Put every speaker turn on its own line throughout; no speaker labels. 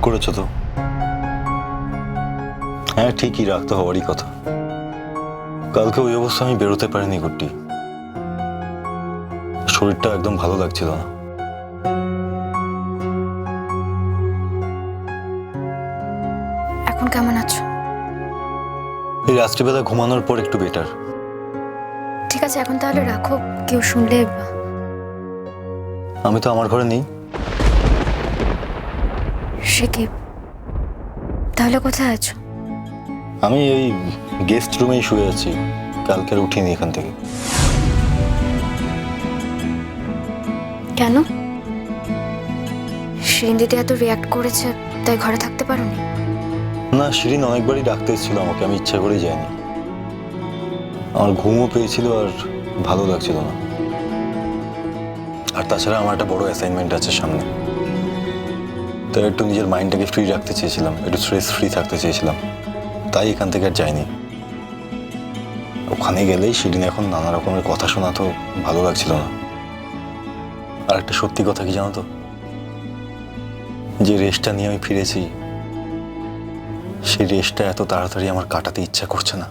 করেছো তো? হ্যাঁ ঠিকই, রাগ তো হওয়ারই কথা। কালকে ওই অবস্থা আমি বেরোতে পারিনি গুড্ডি, শরীরটা একদম ভালো লাগছিল না।
এখন কেমন আছো?
এই রাত্রিবেলা ঘুমানোর পর একটু বেটার।
ঠিক আছে, এখন তাহলে রাখো, কেউ শুনলে।
আমি তো আমার ঘরে নেই।
সে কি? তাহলে কোথায় আছো?
আমি এই গেস্ট রুমেই শুয়ে আছি, কালকে আর উঠিনি এখান থেকে।
কেন? শিরিন দিদি এত রিয়াক্ট করেছে তাই ঘরে থাকতে পারোনি?
না, শিরিন অনেকবারই ডাকতে এসেছিল আমাকে, আমি ইচ্ছা করেই যাইনি। আমার ঘুমও পেয়েছিল আর ভালো লাগছিল না। আর তাছাড়া আমার একটা বড় অ্যাসাইনমেন্ট আছে সামনে, তাই একটু নিজের মাইন্ডটাকে ফ্রি রাখতে চেয়েছিলাম, একটু স্ট্রেস ফ্রি থাকতে চেয়েছিলাম, তাই এখান থেকে আর যাইনি। ওখানে গেলেই শিরিন এখন নানা রকমের কথা শোনা, তো ভালো লাগছিল না। আর একটা সত্যি কথা কি জানো তো, যে রেস্টটা নিয়ে আমি ফিরেছি, সেই রেস্টটা এত তাড়াতাড়ি আমার কাটাতে ইচ্ছা করছে না।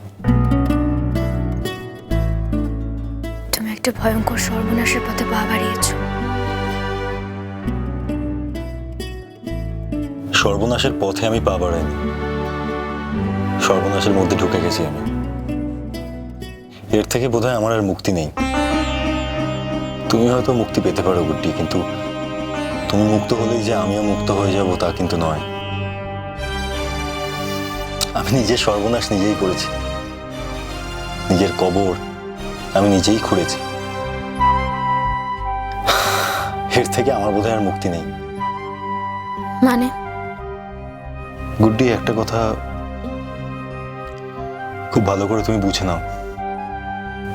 তুমি একটা ভয়ঙ্কর সর্বনাশের পথে পা বাড়িয়েছো।
সর্বনাশের পথে আমি পা বাড়াইনি, সর্বনাশের মধ্যে ঢুকে গেছি আমি। এর থেকে বোধহয় আমার আর মুক্তি নেই। তুমি হয়তো মুক্তি পেতে পারো গুড্ডি, কিন্তু তুমি মুক্ত হলেই যে আমিও মুক্ত হয়ে যাব তা কিন্তু নয়। আমি নিজের সর্বনাশ নিজেই করেছি, নিজের কবর আমি নিজেই খুঁড়েছি। এর থেকে আমার বোধহয় আর মুক্তি নেই।
মানে?
গুড্ডি, একটা কথা খুব ভালো করে তুমি বুঝে নাও,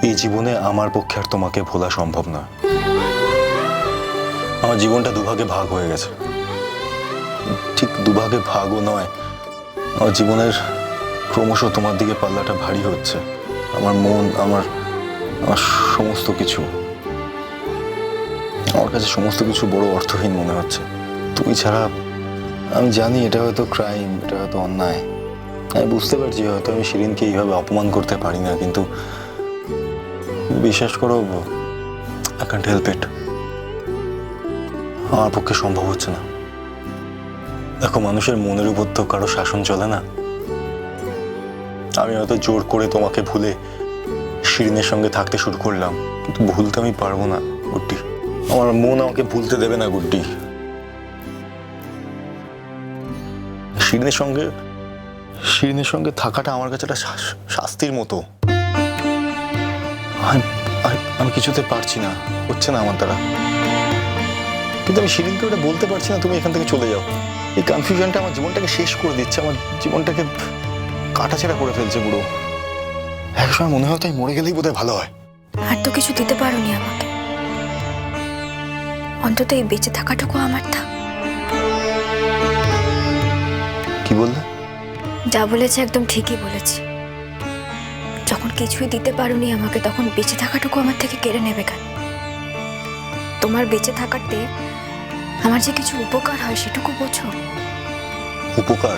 এই জীবনে আমার পক্ষে আর তোমাকে ভোলা সম্ভব না। আমার জীবনটা দুভাগে ভাগ হয়ে গেছে। ঠিক দুভাগে ভাগও নয়, আমার জীবনের ক্রমশ তোমার দিকে পাল্লাটা ভারী হচ্ছে। আমার মন, আমার আমার সমস্ত কিছু, আমার কাছে সমস্ত কিছু বড় অর্থহীন মনে হচ্ছে তুমি ছাড়া। আমি জানি এটা হয়তো ক্রাইম, এটা হয়তো অন্যায়, আমি বুঝতে পারছি হয়তো আমি শিরিনকে এইভাবে অপমান করতে পারি না, কিন্তু বিশ্বাস করো, আই ক্যান্ট হেল্প ইট। আমার পক্ষে সম্ভব হচ্ছে না। দেখো, মানুষের মনের উপর তো কারো শাসন চলে না। আমি হয়তো জোর করে তোমাকে ভুলে শিরিনের সঙ্গে থাকতে শুরু করলাম, কিন্তু ভুলতে আমি পারবো না গুড্ডি। আমার মন আমাকে ভুলতে দেবে না গুড্ডি। শিরিনের সঙ্গে থাকাটা আমার কাছে একটা শাস্তির মতো। আমি কিছুতে পারছি না, হচ্ছে না আমার দ্বারা। কিন্তু আমি শিরিনকে ওটা বলতে পারছি না, তুমি এখান থেকে চলে যাও। এই কনফিউশনটা আমার জীবনটাকে শেষ করে দিচ্ছে, আমার জীবনটাকে কাটাছেড়া করে ফেলছে পুরো। একসময় মনে হয় তাই মরে গেলেই বোধহয় ভালো হয়।
আর তো কিছু দিতে পারোনি আমাকে, অন্তত এই বেঁচে থাকাটুকু আমার থাক।
কি বললে?
যা বলেছে একদম ঠিকই বলেছে। যখন কিছুই দিতে পারোনি আমাকে, তখন বেঁচে থাকাটুকু আমার থেকে কেড়ে নেবে কেন? তোমার বেঁচে থাকাতে আমার যে কিছু উপকার হয় সেটুকু বোঝো।
উপকার?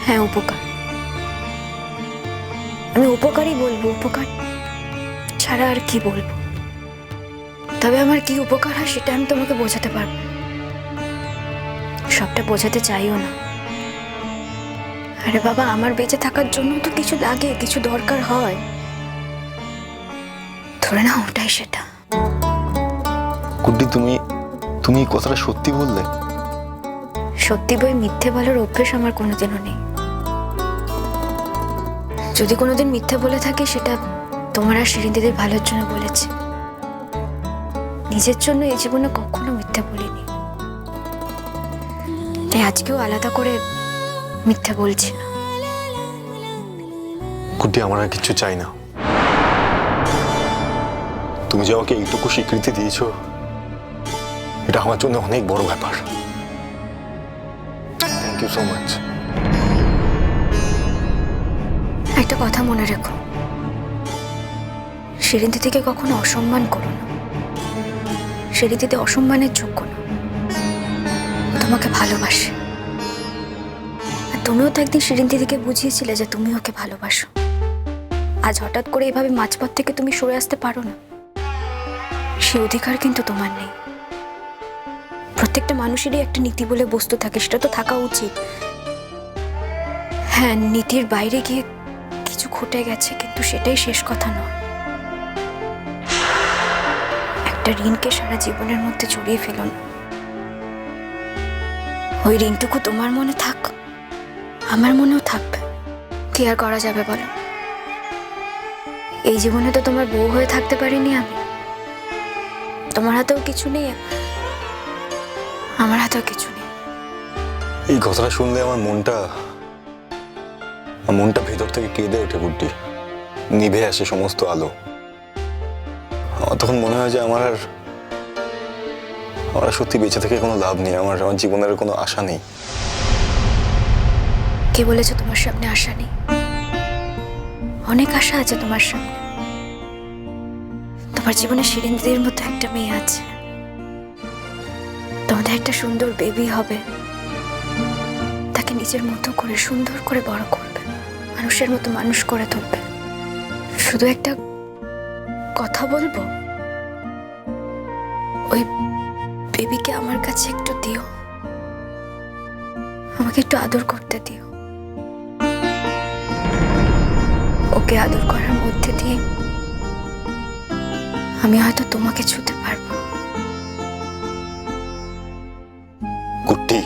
হ্যাঁ, উপকার। আমি উপকারই বলবো, উপকার ছাড়া আর কি বলবো। তবে আমার কি উপকার হয় সেটা আমি তোমাকে বোঝাতে পারবো। সবটা বোঝাতে চাইও না। আরে বাবা, আমার বেঁচে থাকার জন্য তো কিছু লাগে, কিছু দরকার হয়, ধরে না, ওটাই সেটা।
গুড্ডি, তুমি এই কথাটা সত্যি বললে?
সত্যি বই মিথ্যে বলার অভ্যেস আমার কোনোদিনও নেই। যদি কোনোদিন মিথ্যে বলে থাকি, সেটা তোমার আর শিরিন দিদির ভালোর জন্য বলেছি। নিজের জন্য এই জীবনে কখনো মিথ্যে বলিনি, তাই আজকেও আলাদা করে মিথ্যে বলছি না।
গুড্ডি, আমার আর কিছু চাই না। তুমি যে আমাকে এইটুকু স্বীকৃতি দিয়েছো, এটা আমার জন্য অনেক বড় ব্যাপার। Thank you so much.
একটা কথা মনে রেখো, শিরিন দিদিকে কখনো অসম্মান করো না। শিরিন দিদি অসম্মানের যোগ্য না, তোমাকে ভালোবাসে। তুমিও তো একদিন শিরিন দিদিকে বুঝিয়েছিলে যে তুমি ওকে ভালোবাসো। আজ হঠাৎ করে এভাবে মাঝপথ থেকে তুমি সরে আসতে পারো না। সে অধিকার কিন্তু তোমার নেই। প্রত্যেকটা মানুষেরই একটা নীতি বলে বস্তু থাকে, সেটা তো থাকা উচিত। হ্যাঁ, নীতির বাইরে গিয়ে কিছু ঘটে গেছে, কিন্তু সেটাই শেষ কথা নয়। একটা ঋণকে সারা জীবনের মধ্যে জড়িয়ে ফেলো না। ওই ঋণটুকু তোমার মনে থাক, আমার মনেও থাকবে। কি আর করা যাবে বলো? এই জীবনে তো তোমার বউ হয়ে থাকতে পারিনি আমি। তোমার হাতেও কিছু নেই, আমার হাতেও কিছু নেই।
এই কথাটা শুনলে আমার মনটা ভেতর থেকে কেঁদে ওঠে গুড্ডি। নিভে আসে সমস্ত আলো। আমার তখন মনে হয় যে আমার আর সত্যি বেঁচে থেকে কোনো লাভ নেই। আমার জীবনের কোনো আশা নেই।
কে বলেছে তোমার সামনে আশা নেই? অনেক আশা আছে তোমার সামনে। তোমার জীবনে শিরিন দিদির মতো একটা মেয়ে আছে। তোমাদের একটা সুন্দর বেবি হবে। তাকে নিজের মতো করে সুন্দর করে বড় করবে, মানুষের মতো মানুষ করে তুলবে। শুধু একটা কথা বলবো, ওই বেবিকে আমার কাছে একটু দিও, আমাকে একটু আদর করতে দিও। ওকে আদর করার মধ্যে দিয়ে আমি হয়তো তোমাকে ছুতে পারবো।
গুড্ডি,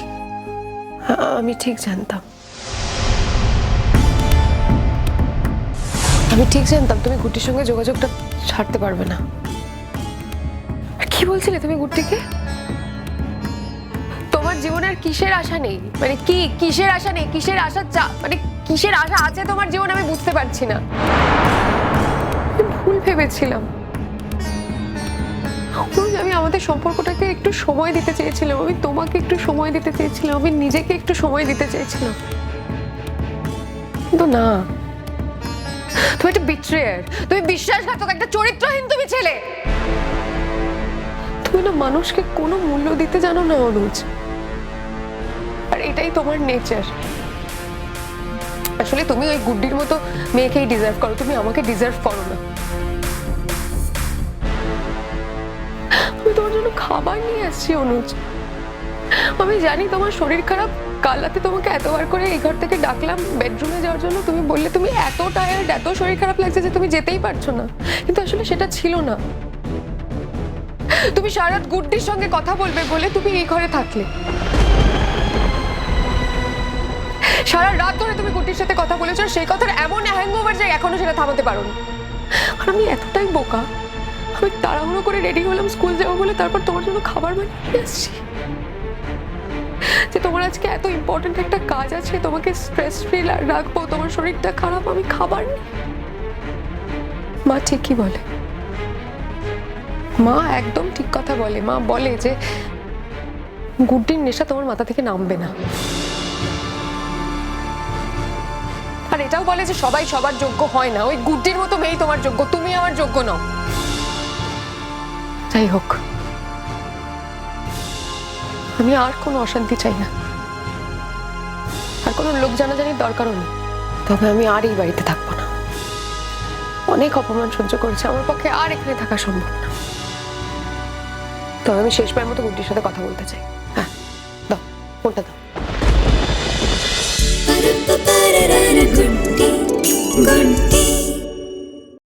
আমি ঠিক জানতাম, তুমি গুড্ডির সঙ্গে যোগাযোগটা ছাড়তে পারবে না। আর কি বলছিলে তুমি গুড্ডিকে? তোমার জীবনে আর কিসের আশা নেই? মানে কি কিসের আশা নেই? কিসের আশা মানে কিসের আশা আছে তোমার জীবনে? আমি বুঝতে পারছি না। ভুল ভেবেছিলাম। আমি আমাদের সম্পর্কটাকে একটু সময় দিতে চেয়েছিলাম, আমি তোমাকে একটু সময় দিতে চেয়েছিলাম, আমি নিজেকে একটু সময় দিতে চেয়েছিলাম, কিন্তু না। তুমি একটা বিট্রেয়ার, তুমি বিশ্বাসঘাতক, একটা চরিত্রহীন তুমি ছেলে। তুমি না মানুষকে কোনো মূল্য দিতে জানো না অনুজ। আর এটাই তোমার নেচার। আসলে তুমি ওই গুড্ডির মতো মেয়েকেই ডিজার্ভ করো, তুমি আমাকে ডিজার্ভ করো না। আমি তোমার জন্য খাবার নিয়ে আসছি অনুজ। আমি জানি তোমার শরীর খারাপ। কাল রাতে তোমাকে এতবার করে এই ঘর থেকে ডাকলাম বেডরুমে যাওয়ার জন্য, তুমি বললে তুমি এত টায়ার্ড, এত শরীর খারাপ লাগছে যে তুমি যেতেই পারছো না। কিন্তু আসলে সেটা ছিল না। তুমি সারা রাত গুড্ডির সঙ্গে কথা বলবে বলে তুমি এই ঘরে থাকলে। সারা রাত ধরে তুমি গুড্ডির সাথে কথা বলেছো, সেই কথার এমন হ্যাংওভার যে এখনো সেটা থামাতে পারোনি। আর আমি এতটাই বোকা, আমি তাড়াহুড়ো করে রেডি হলাম স্কুল যাবো বলে, তারপর তোমার জন্য খাবার বানিয়ে আসছি। যে তোমার আজকে এত ইম্পর্টেন্ট একটা কাজ আছে, তোমাকে স্ট্রেস ফ্রি রাখবো, তোমার শরীরটা খারাপ, আমি খাবার নেই। মা ঠিকই বলে, মা একদম ঠিক কথা বলে। মা বলে যে গুড্ডির নেশা তোমার মাথা থেকে নামবে না। আর এটাও বলে যে সবাই সবার যোগ্য হয় না, ওই গুড্ডির মতো মেয়েই তোমার যোগ্য, তুমি আমার যোগ্য নও। যাই হোক, আমি আর কোনো অশান্তি চাই না, আর কোনো লোক জানাজানির দরকারও নেই। তবে আমি আর এই বাড়িতে থাকবো না। অনেক অপমান সহ্য করেছি, আমার পক্ষে আর এখানে থাকা সম্ভব না। তবে আমি শেষবারের মতো গুড্ডির সাথে কথা বলতে চাই। হ্যাঁ, দাও ফোনটা দাও।
Good